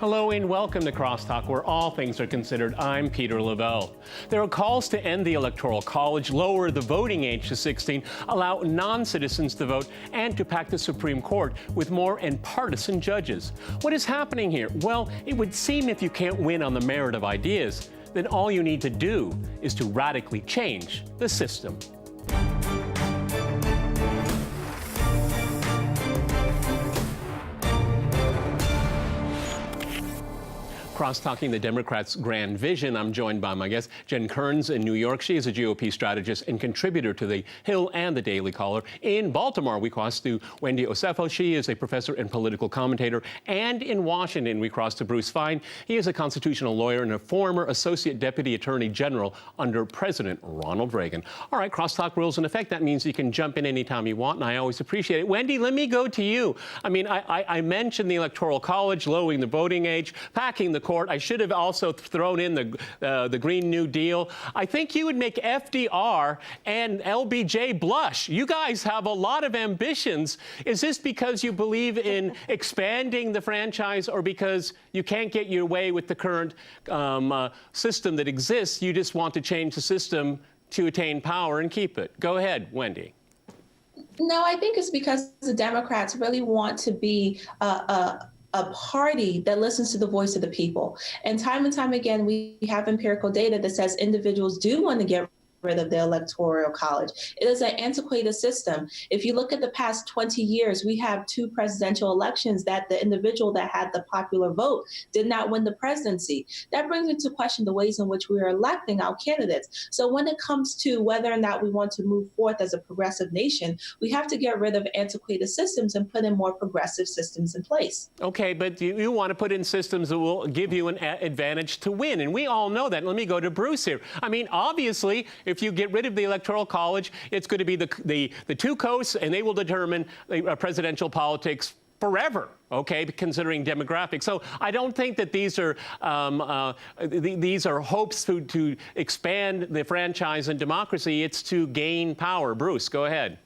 Hello and welcome to Crosstalk, where all things are considered. I'm Peter Lavelle. There are calls to end the Electoral College, lower the voting age to 16, allow non-citizens to vote, and to pack the Supreme Court with more and partisan judges. What is happening here? Well, it would seem if you can't win on the merit of ideas, then all you need to do is to radically change the system. Cross-talking the Democrats' grand vision, I'm joined by my guest, Jen Kearns in New York. She is a GOP strategist and contributor to The Hill and The Daily Caller. In Baltimore, we cross to Wendy Osefo. She is a professor and political commentator. And in Washington, we cross to Bruce Fein. He is a constitutional lawyer and a former associate deputy attorney general under President Ronald Reagan. All right, crosstalk rules in effect. That means you can jump in anytime you want, and I always appreciate it. Wendy, let me go to you. I mean, I mentioned the Electoral College, lowering the voting age, packing the court. I should have also thrown in the Green New Deal. I think you would make FDR and LBJ blush. You guys have a lot of ambitions. Is this because you believe in expanding the franchise, or because you can't get your way with the current system that exists? You just want to change the system to attain power and keep it. Go ahead, Wendy. No, I think it's because the Democrats really want to be a party that listens to the voice of the people. And time again, we have empirical data that says individuals do want to get rid of the Electoral College. It is an antiquated system. If you look at the past 20 years, we have 2 presidential elections that the individual that had the popular vote did not win the presidency. That brings into question the ways in which we are electing our candidates. So when it comes to whether or not we want to move forth as a progressive nation, we have to get rid of antiquated systems and put in more progressive systems in place. Okay, but you want to put in systems that will give you an advantage to win. And we all know that. Let me go to Bruce here. I mean, obviously, if you get rid of the Electoral College, it's going to be the 2 coasts, and they will determine presidential politics forever, okay, considering demographics. So I don't think that these are hopes to expand the franchise and democracy. It's to gain power. Bruce, go ahead.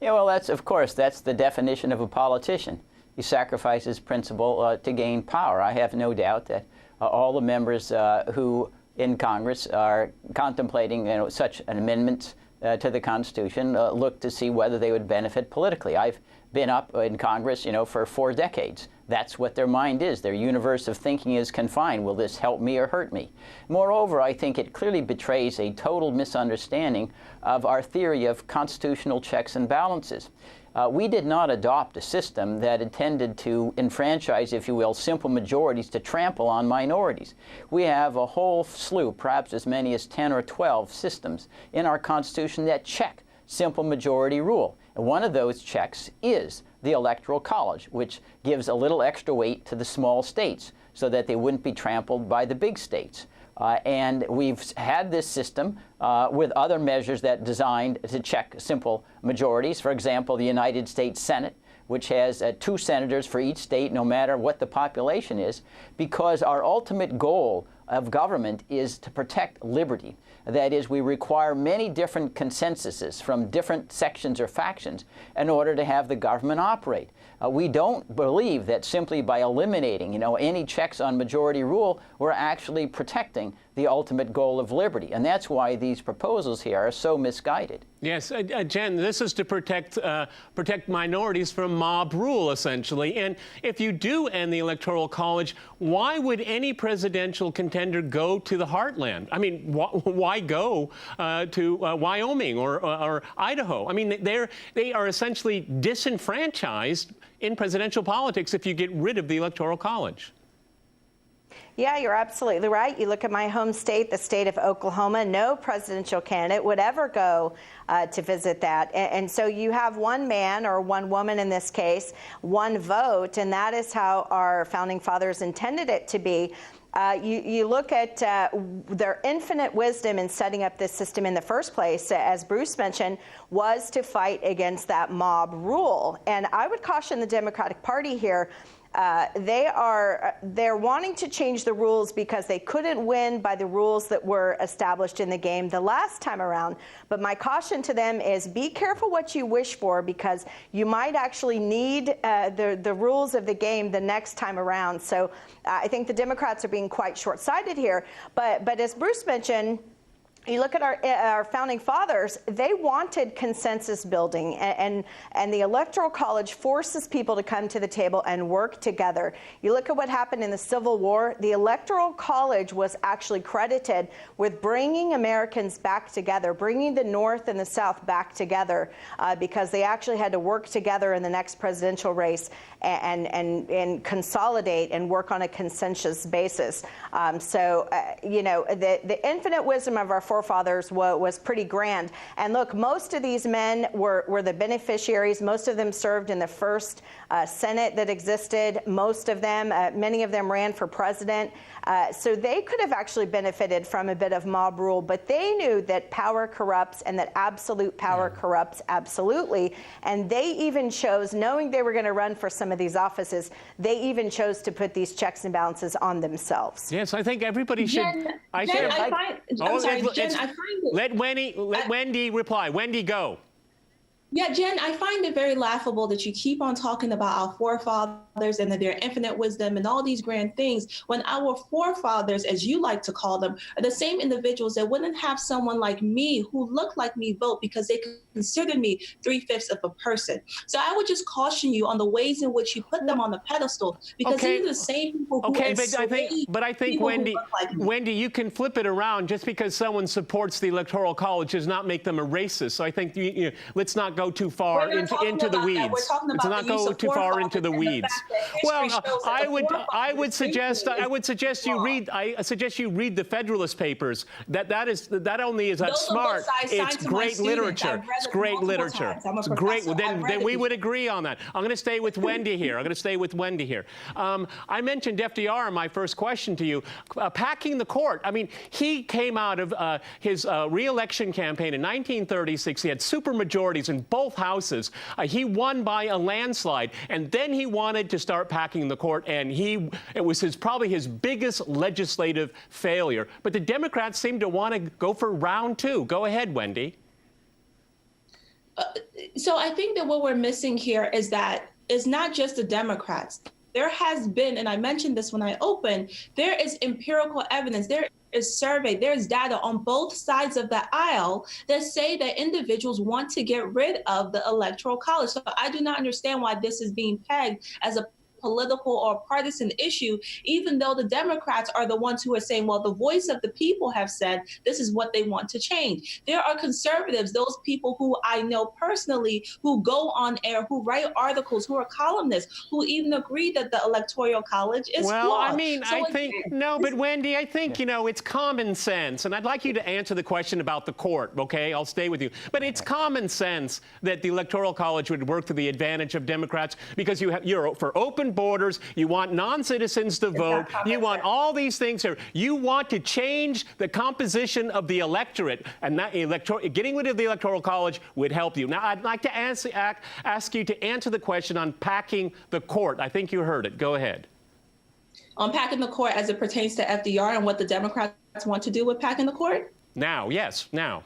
Yeah, well, that's the definition of a politician. He sacrifices principle to gain power. I have no doubt that all the members who in Congress are contemplating such an amendment to the Constitution look to see whether they would benefit politically. I've been up in Congress, for 4 decades. That's what their mind is. Their universe of thinking is confined. Will this help me or hurt me? Moreover, I think it clearly betrays a total misunderstanding of our theory of constitutional checks and balances. We did not adopt a system that intended to enfranchise, if you will, simple majorities to trample on minorities. We have a whole slew, perhaps as many as 10 or 12 systems in our Constitution that check simple majority rule. And one of those checks is the Electoral College, which gives a little extra weight to the small states so that they wouldn't be trampled by the big states. And we've had this system with other measures that designed to check simple majorities. For example, the United States Senate, which has 2 senators for each state, no matter what the population is, because our ultimate goal of government is to protect liberty. That is, we require many different consensuses from different sections or factions in order to have the government operate. We don't believe that simply by eliminating, any checks on majority rule, we're actually protecting the ultimate goal of liberty. And that's why these proposals here are so misguided. Yes, Jen, this is to protect minorities from mob rule, essentially. And if you do end the Electoral College, why would any presidential contender go to the heartland? I mean, why go to Wyoming or Idaho? I mean, they are essentially disenfranchised in presidential politics if you get rid of the Electoral College. Yeah, you're absolutely right. You look at my home state, the state of Oklahoma, no presidential candidate would ever go to visit that. And so you have one man, or one woman in this case, one vote, and that is how our founding fathers intended it to be. You look at their infinite wisdom in setting up this system in the first place, as Bruce mentioned, was to fight against that mob rule. And I would caution the Democratic Party here. they're wanting to change the rules because they couldn't win by the rules that were established in the game the last time around. But my caution to them is be careful what you wish for, because you might actually need the rules of the game the next time around. So I think the Democrats are being quite short-sighted here. But as Bruce mentioned, you look at our founding fathers, they wanted consensus building, and the Electoral College forces people to come to the table and work together. You look at what happened in the Civil War, the Electoral College was actually credited with bringing Americans back together, bringing the North and the South back together, because they actually had to work together in the next presidential race and consolidate and work on a consensus basis. You know, the infinite wisdom of our forefathers was pretty grand. And look, most of these men were the beneficiaries. Most of them served in the first Senate that existed. Most of them, many of them ran for president. So they could have actually benefited from a bit of mob rule, but they knew that power corrupts and that absolute power corrupts absolutely. And they even chose, knowing they were going to run for some of these offices, they even chose to put these checks and balances on themselves. Yes, I think everybody should. Let Wendy reply. Wendy, go. Yeah, Jen, I find it very laughable that you keep on talking about our forefathers and their infinite wisdom and all these grand things, when our forefathers, as you like to call them, are the same individuals that wouldn't have someone like me who looked like me vote because they considered me 3/5 of a person. So I would just caution you on the ways in which you put them on the pedestal, because these are the same people who but I think Wendy, you can flip it around. Just because someone supports the Electoral College does not make them a racist. So I think let's not go too far into the weeds. Let's not go too far into the weeds. Well, I would suggest you read the Federalist Papers. That only is smart. It's great literature. It's great literature. It's great. Then we would agree on that. I'm going to stay with Wendy here. I mentioned FDR in my first question to you, packing the court. I mean, he came out of his re-election campaign in 1936. He had supermajorities in both houses. He won by a landslide, and then he wanted to start packing the court, and it was probably his biggest legislative failure. But the Democrats seem to want to go for round two. Go ahead, Wendy. So I think that what we're missing here is that it's not just the Democrats. There has been, and I mentioned this when I opened, there is empirical evidence. There is survey, there's data on both sides of the aisle that say that individuals want to get rid of the Electoral College. So I do not understand why this is being pegged as a political or partisan issue, even though the Democrats are the ones who are saying, well, the voice of the people have said this is what they want to change. There are conservatives, those people who I know personally, who go on air, who write articles, who are columnists, who even agree that the Electoral College is flawed. Well, I mean, but Wendy, I think, it's common sense. And I'd like you to answer the question about the court, okay? I'll stay with you. But it's common sense that the Electoral College would work to the advantage of Democrats, because you're for open borders, you want non-citizens to vote, you want all these things here. You want to change the composition of the electorate, and that getting rid of the Electoral College would help you. Now, I'd like to ask you to answer the question on packing the court. I think you heard it. Go ahead. On packing the court as it pertains to FDR and what the Democrats want to do with packing the court? Now, yes, now.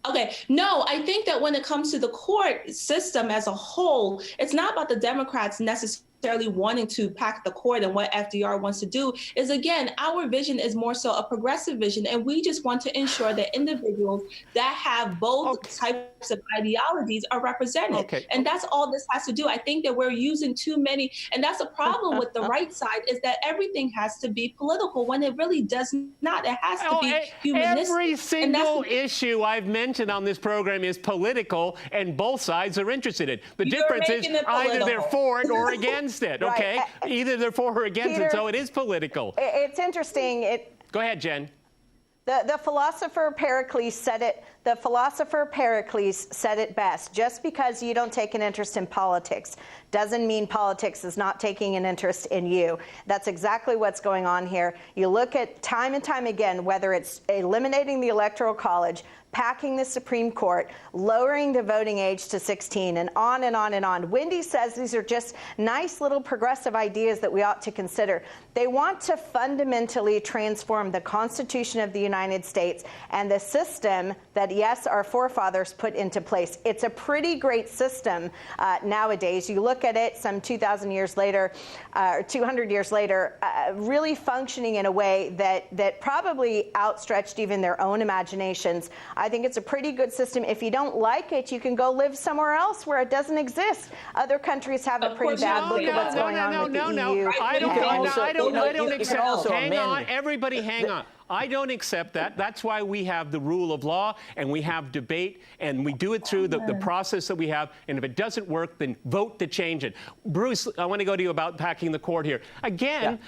Okay, no, I think that when it comes to the court system as a whole, it's not about the Democrats necessarily wanting to pack the court, and what FDR wants to do is, again, our vision is more so a progressive vision, and we just want to ensure that individuals that have both types of ideologies are represented. And that's all this has to do. I think that we're using too many, and that's a problem with the right side, is that everything has to be political when it really does not. It has to be humanistic. Every single issue I've mentioned on this program is political, and both sides are interested in it. The difference is either they're for it or against it, okay? Right. Either they're for or against Peter, it, so it is political. It's interesting. Go ahead, Jen. The philosopher Pericles said it The philosopher Pericles said it best: just because you don't take an interest in politics doesn't mean politics is not taking an interest in you. That's exactly what's going on here. You look at time and time again, whether it's eliminating the Electoral College, packing the Supreme Court, lowering the voting age to 16, and on and on and on. Wendy says these are just nice little progressive ideas that we ought to consider. They want to fundamentally transform the Constitution of the United States and the system that, yes, our forefathers put into place. It's a pretty great system nowadays. You look at it some 2,000 years later, or 200 years later, really functioning in a way that probably outstretched even their own imaginations. I think it's a pretty good system. If you don't like it, you can go live somewhere else where it doesn't exist. Other countries have it pretty bad. Look at what's going on with the EU. I don't accept. Hang amend. on, everybody, hang on. I don't accept that. That's why we have the rule of law and we have debate, and we do it through the process that we have. And if it doesn't work, then vote to change it. Bruce, I want to go to you about packing the court here. Again,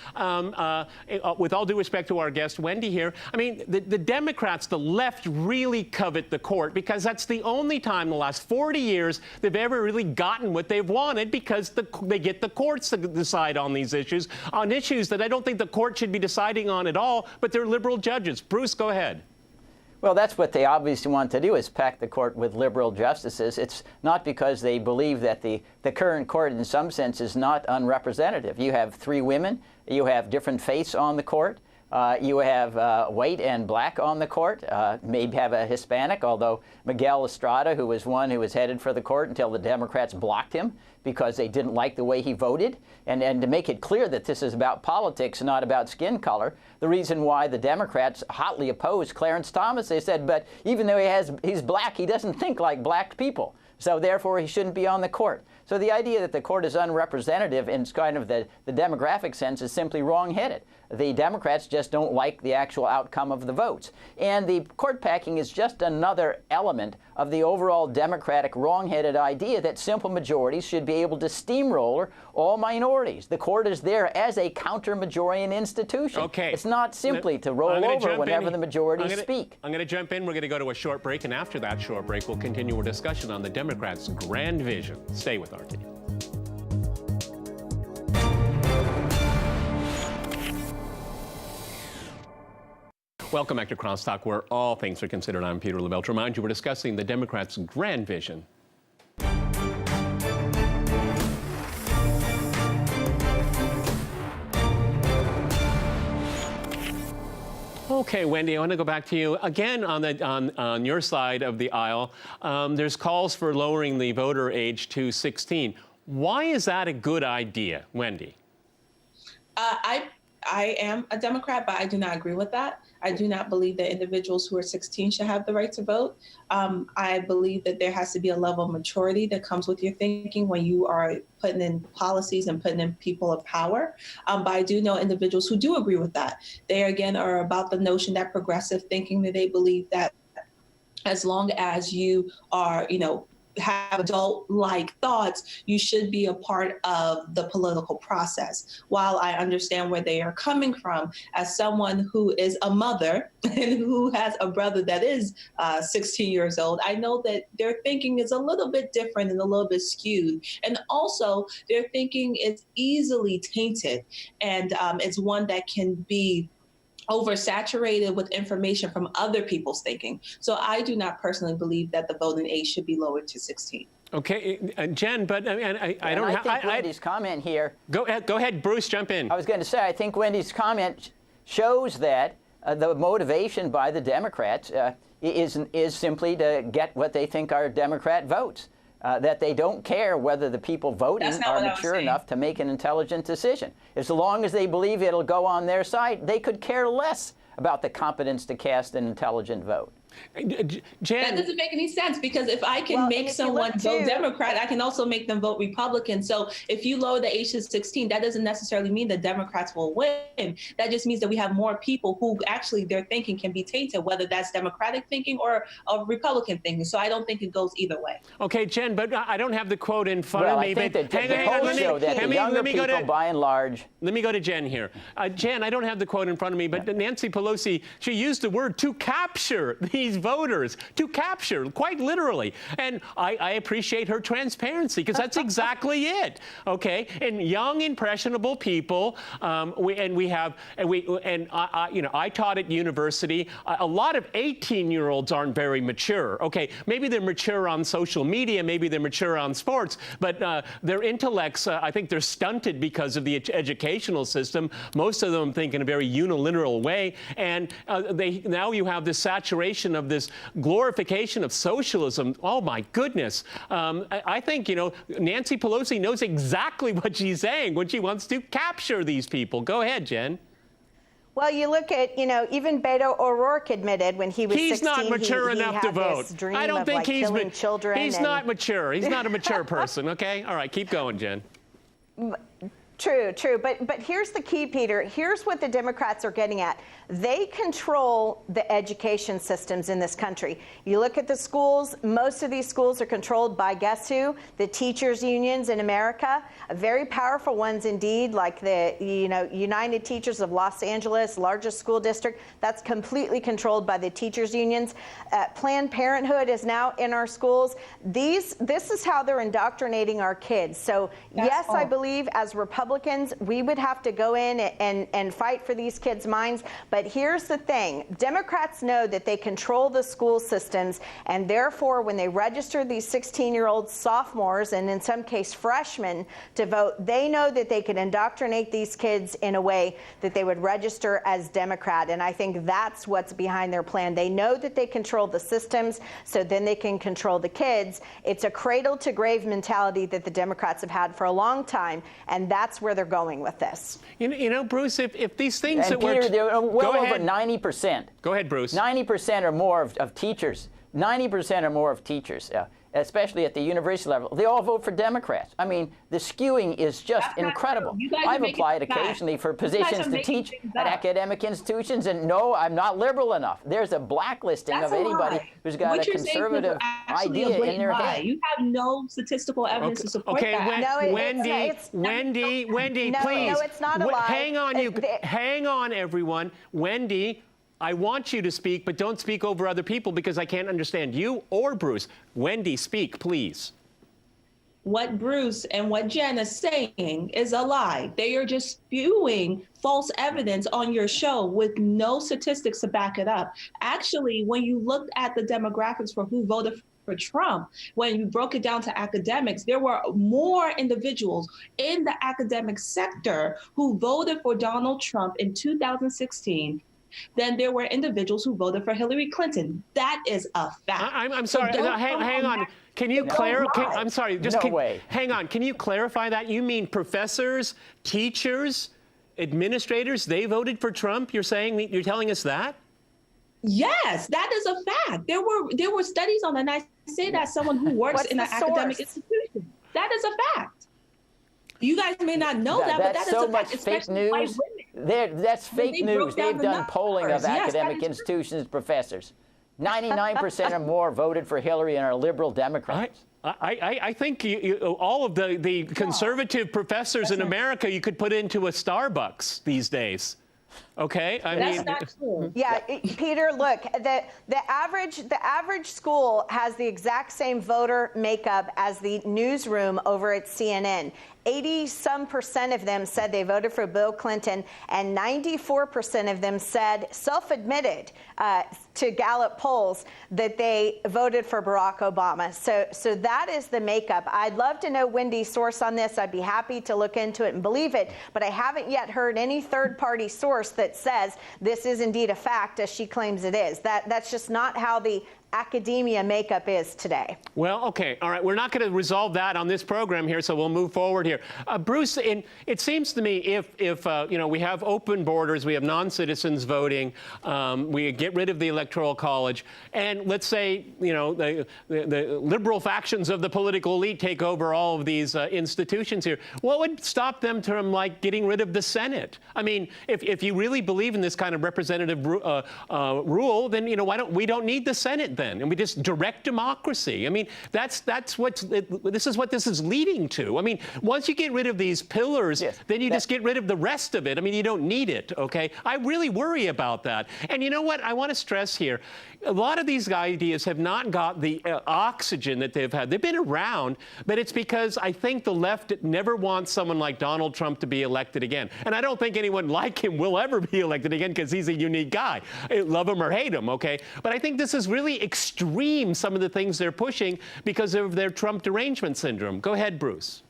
with all due respect to our guest, Wendy here, I mean, the Democrats, the left, really covet the court because that's the only time in the last 40 years they've ever really gotten what they've wanted, because they get the courts to decide on these issues, on issues that I don't think the court should be deciding on at all, but they're liberal judges. Bruce, go ahead. Well, that's what they obviously want to do, is pack the court with liberal justices. It's not because they believe that the current court in some sense is not unrepresentative. You have 3 women. You have different faiths on the court. You have white and black on the court, maybe have a Hispanic, although Miguel Estrada, who was one who was headed for the court until the Democrats blocked him because they didn't like the way he voted. And to make it clear that this is about politics, not about skin color, the reason why the Democrats hotly opposed Clarence Thomas, they said, but even though he's black, he doesn't think like black people, so therefore he shouldn't be on the court. So the idea that the court is unrepresentative in kind of the demographic sense is simply wrong-headed. The Democrats just don't like the actual outcome of the votes. And the court packing is just another element of the overall Democratic wrong-headed idea that simple majorities should be able to steamroller all minorities. The court is there as a counter-majorian institution. Okay. It's not simply to roll over whenever the majorities speak. I'm going to jump in. We're going to go to a short break, and after that short break, we'll continue our discussion on the Democrats' grand vision. Stay with RT. Welcome back to Crosstalk, where all things are considered. I'm Peter Lavelle. To remind you, we're discussing the Democrats' grand vision. Okay, Wendy, I want to go back to you again on your side of the aisle. There's calls for lowering the voter age to 16. Why is that a good idea, Wendy? I am a Democrat, but I do not agree with that. I do not believe that individuals who are 16 should have the right to vote. I believe that there has to be a level of maturity that comes with your thinking when you are putting in policies and putting in people of power. But I do know individuals who do agree with that. They, again, are about the notion that progressive thinking, that they believe that as long as you are, have adult-like thoughts, you should be a part of the political process. While I understand where they are coming from, as someone who is a mother and who has a brother that is 16 years old, I know that their thinking is a little bit different and a little bit skewed. And also, their thinking is easily tainted, and it's one that can be oversaturated with information from other people's thinking. So I do not personally believe that the voting age should be lowered to 16. Okay, Jen, but I don't have... I think Wendy's comment here... Go ahead, Bruce, jump in. I was going to say, I think Wendy's comment shows that the motivation by the Democrats is simply to get what they think are Democrat votes. That they don't care whether the people voting are mature enough to make an intelligent decision. As long as they believe it'll go on their side, they could care less about the competence to cast an intelligent vote. Jen, that doesn't make any sense, because if I can make someone vote Democrat, I can also make them vote Republican. So if you lower the age to 16, that doesn't necessarily mean that Democrats will win. That just means that we have more people who actually their thinking can be tainted, whether that's Democratic thinking or Republican thinking. So I don't think it goes either way. Okay, Jen, but I don't have the quote in front of me. I think that the polls show that the younger people, by and large... Let me go to Jen here. Jen, I don't have the quote in front of me, but Nancy Pelosi, she used the word to capture the these voters to capture, quite literally. And I appreciate her transparency, because that's exactly it. Okay, and young, impressionable people. I taught at university. A lot of 18-year-olds aren't very mature. Okay, maybe they're mature on social media, maybe they're mature on sports, but their intellects, I think they're stunted because of the educational system. Most of them think in a very unilateral way, and now you have this saturation of this glorification of socialism. Oh my goodness! I think Nancy Pelosi knows exactly what she's saying when she wants to capture these people. Go ahead, Jen. Well, you look at, even Beto O'Rourke admitted when he was 16, he's not mature enough to vote. I don't think he's children. He's not mature. He's not a mature person. Okay, all right, keep going, Jen. True. But here's the key, Peter. Here's what the Democrats are getting at. They control the education systems in this country. You look at the schools, most of these schools are controlled by, guess who? The teachers' unions in America, very powerful ones indeed, like the United Teachers of Los Angeles, largest school district. That's completely controlled by the teachers' unions. Planned Parenthood is now in our schools. This is how they're indoctrinating our kids. So yes, I believe as Republicans, we would have to go in and fight for these kids' minds. But here's the thing. Democrats know that they control the school systems, and therefore when they register these 16-year-old sophomores and in some case freshmen to vote, they know that they can indoctrinate these kids in a way that they would register as Democrat. And I think that's what's behind their plan. They know that they control the systems, so then they can control the kids. It's a cradle-to-grave mentality that the Democrats have had for a long time, and that's where they're going with this. Bruce, if these things and that Peter, were... well over 90%. Go ahead, Bruce. 90% or more of teachers, 90% or more of teachers, especially at the university level, they all vote for Democrats. I mean, the skewing is just incredible. I've applied occasionally for positions to teach at academic institutions, and no, I'm not liberal enough. There's a blacklisting of anybody who's got a conservative idea in their head. You have no statistical evidence to support that. Wendy, please. No, it's not a lie. Hang on, everyone. Wendy, I want you to speak, but don't speak over other people because I can't understand you or Bruce. Wendy, speak, please. What Bruce and what Jen is saying is a lie. They are just spewing false evidence on your show with no statistics to back it up. Actually, when you looked at the demographics for who voted for Trump, when you broke it down to academics, there were more individuals in the academic sector who voted for Donald Trump in 2016 than there were individuals who voted for Hillary Clinton. That is a fact. I'm sorry. Hang on. Can you clarify? I'm sorry. Hang on. Can you clarify that? You mean professors, teachers, administrators, they voted for Trump? You're telling us that? Yes, that is a fact. There were studies on it, and I say that someone who works in an academic institution. That is a fact. You guys may not know that, but that is so a fact. much fake news. That's fake news. They've done polling of academic institutions, professors. 99% or more voted for Hillary and are liberal Democrats. I think all of the conservative professors in America you could put into a Starbucks these days. Okay, that's not true. Yeah, Peter, look, the average school has the exact same voter makeup as the newsroom over at CNN. 80-some% of them said they voted for Bill Clinton, and 94% of them said, self-admitted to Gallup polls, that they voted for Barack Obama. So that is the makeup. I'd love to know Wendy's source on this. I'd be happy to look into it and believe it, but I haven't yet heard any third-party source that says this is indeed a fact as she claims it is. That's just not how the academia makeup is today. Well, okay, all right. We're not going to resolve that on this program here, so we'll move forward here. Bruce, it seems to me if we have open borders, we have non-citizens voting, we get rid of the Electoral College, and let's say the liberal factions of the political elite take over all of these institutions here. What would stop them from getting rid of the Senate? I mean, if you really believe in this kind of representative rule, then we don't need the Senate then? And we just direct democracy. I mean, this is what this is leading to. I mean, once you get rid of these pillars, then you just get rid of the rest of it. I mean, you don't need it, okay? I really worry about that. And you know what? I want to stress here, a lot of these ideas have not got the oxygen that they've had. They've been around, but it's because I think the left never wants someone like Donald Trump to be elected again. And I don't think anyone like him will ever be elected again because he's a unique guy. Love him or hate him, okay? But I think this is really extreme, some of the things they're pushing because of their Trump derangement syndrome. Go ahead, Bruce.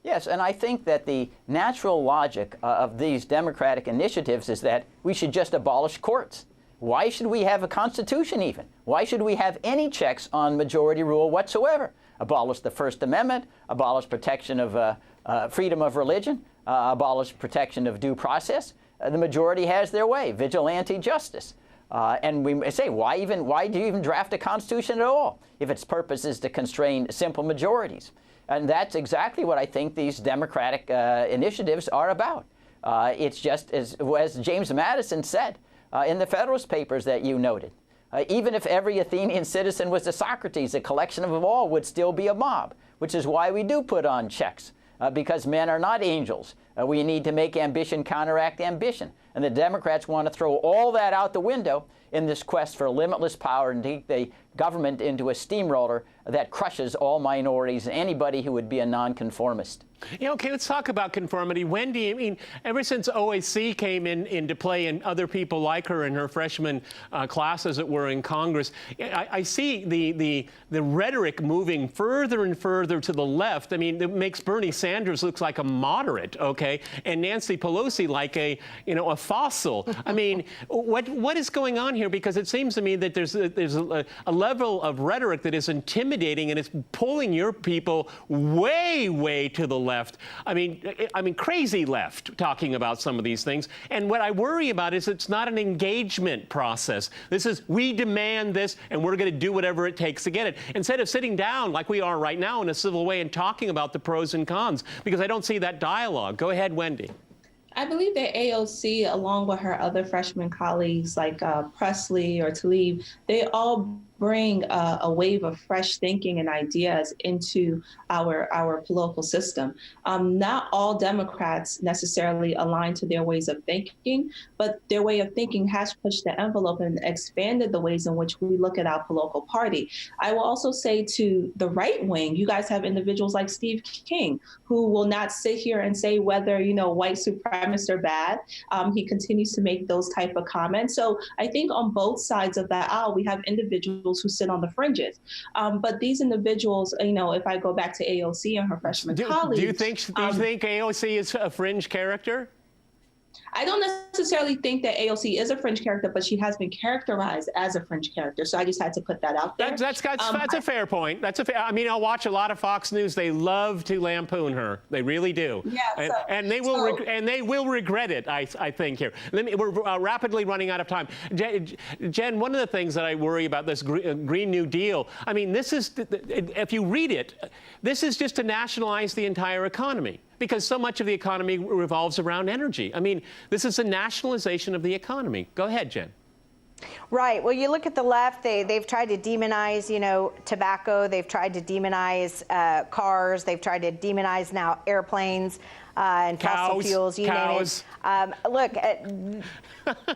Yes, and I think that the natural logic of these Democratic initiatives is that we should just abolish courts. Why should we have a constitution even? Why should we have any checks on majority rule whatsoever? Abolish the First Amendment, abolish protection of freedom of religion, abolish protection of due process. The majority has their way, vigilante justice. And we say, why do you even draft a constitution at all if its purpose is to constrain simple majorities? And that's exactly what I think these Democratic initiatives are about. It's just, as James Madison said in the Federalist Papers that you noted, even if every Athenian citizen was a Socrates, a collection of them all would still be a mob, which is why we do put on checks, because men are not angels. We need to make ambition counteract ambition. And the Democrats want to throw all that out the window in this quest for limitless power and take the government into a steamroller that crushes all minorities and anybody who would be a nonconformist. Yeah, okay, let's talk about conformity. Wendy, I mean, ever since OAC came into play and other people like her in her freshman class, as it were, in Congress, I see the rhetoric moving further and further to the left. I mean, it makes Bernie Sanders look like a moderate, okay, and Nancy Pelosi like a fossil. I mean, what is going on here? Because it seems to me that there's a level of rhetoric that is intimidating and it's pulling your people way, way to the left. I mean, crazy left, talking about some of these things. And what I worry about is it's not an engagement process. This is, we demand this, and we're going to do whatever it takes to get it. Instead of sitting down like we are right now in a civil way and talking about the pros and cons, because I don't see that dialogue. Go ahead, Wendy. I believe that AOC, along with her other freshman colleagues like Presley or Tlaib, they all bring a wave of fresh thinking and ideas into our political system. Not all Democrats necessarily align to their ways of thinking, but their way of thinking has pushed the envelope and expanded the ways in which we look at our political party. I will also say to the right wing, you guys have individuals like Steve King, who will not sit here and say whether, white supremacists are bad. He continues to make those type of comments. So I think on both sides of that aisle, we have individuals who sit on the fringes. But these individuals, if I go back to AOC and her freshman colleagues. Do you think AOC is a fringe character? I don't necessarily think that AOC is a fringe character, but she has been characterized as a fringe character. So I just had to put that out there. That's a fair point. I mean, I'll watch a lot of Fox News. They love to lampoon her. They really do. Yeah, and they will regret it, I think, here. We're rapidly running out of time. Jen, one of the things that I worry about this Green New Deal, I mean, this is, if you read it, this is just to nationalize the entire economy, because so much of the economy revolves around energy. I mean, this is a nationalization of the economy. Go ahead, Jen. Right. Well, you look at the left, they've tried to demonize, tobacco. They've tried to demonize cars. They've tried to demonize now airplanes and fossil fuels, you name it. Look,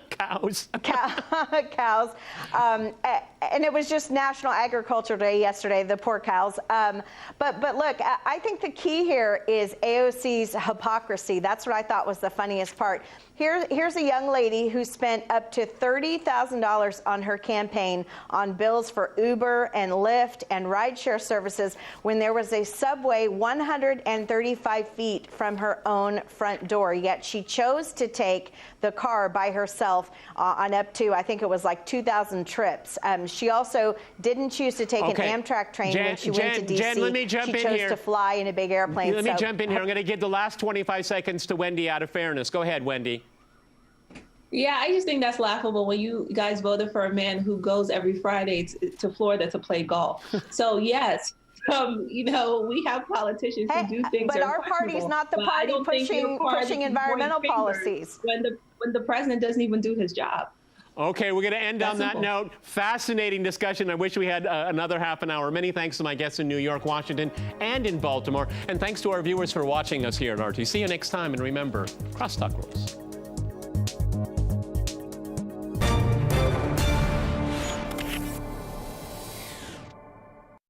cows. Cows. And it was just National Agriculture Day yesterday, the poor cows. But look, I think the key here is AOC's hypocrisy. That's what I thought was the funniest part. Here's a young lady who spent up to $30,000 on her campaign on bills for Uber and Lyft and rideshare services when there was a subway 135 feet from her own front door. Yet she chose to take the car by herself on up to, I think it was like 2,000 trips. She also didn't choose to take an Amtrak train when she went to D.C. Jen, let me jump in here. She chose to fly in a big airplane. Let me jump in here. I'm going to give the last 25 seconds to Wendy out of fairness. Go ahead, Wendy. Yeah, I just think that's laughable when you guys voted for a man who goes every Friday to Florida to play golf. So yes, we have politicians who do things. But our party's not the party pushing environmental policies. When the president doesn't even do his job. Okay, we're going to end on that simple. note. Fascinating discussion. I wish we had another half an hour. Many thanks to my guests in New York, Washington, and in Baltimore. And thanks to our viewers for watching us here at RT. See you next time. And remember, crosstalk rules.